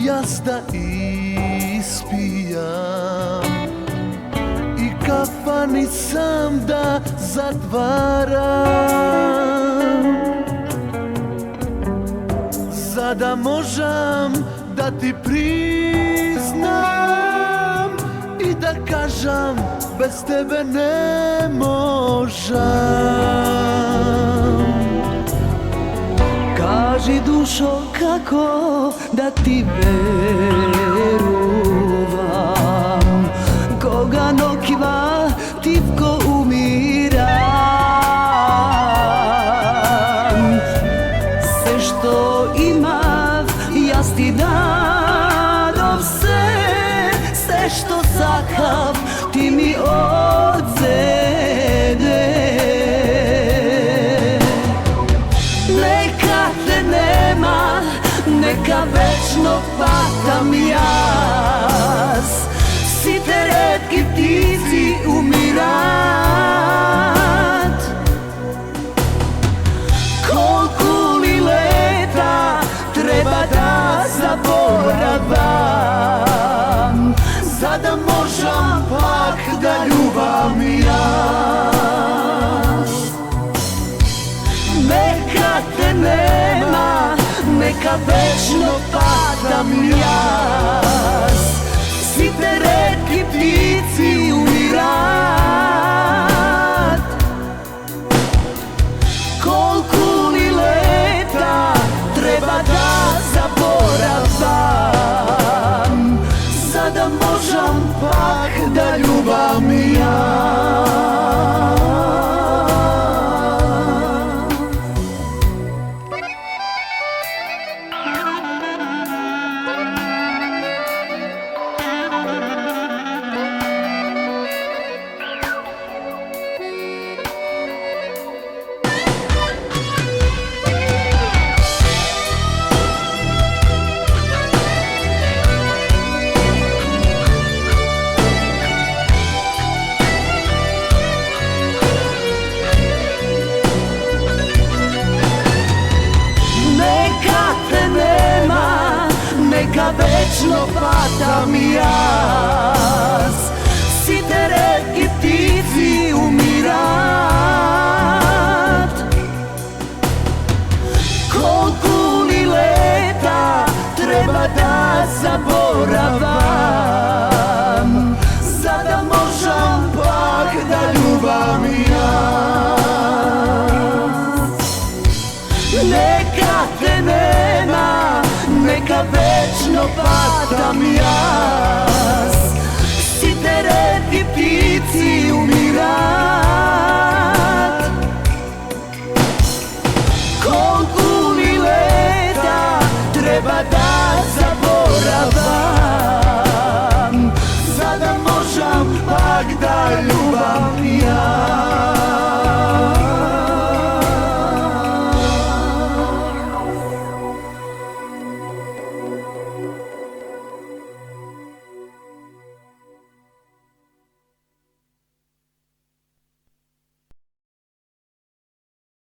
jas da ispijam i kafani sam da zatvaram, zada možam da ti priznam i da kažem bez tebe ne možam. Kaži dušo kako da ti veruvam, koga nokiva tipko umiram. Sve što imav jas ti dadov, sve što sakav ti mi odzede. Neka te nema, neka večno patam jas, si te retki ptici umirat. Koliko li leta treba da zaboravam, zada možam pak da ljubam jas. Neka te nema, neka večno patam jas, si te retki ptici umirat. Koliko li leta treba da zaboravam, zada možam pak da ljubam jas. Neka večno patam jas, si te retki ptici umirat. Koliko li leta treba da zaboravam, zada možam pak da ljubam jas. Neka te nema, neka večno patam jas.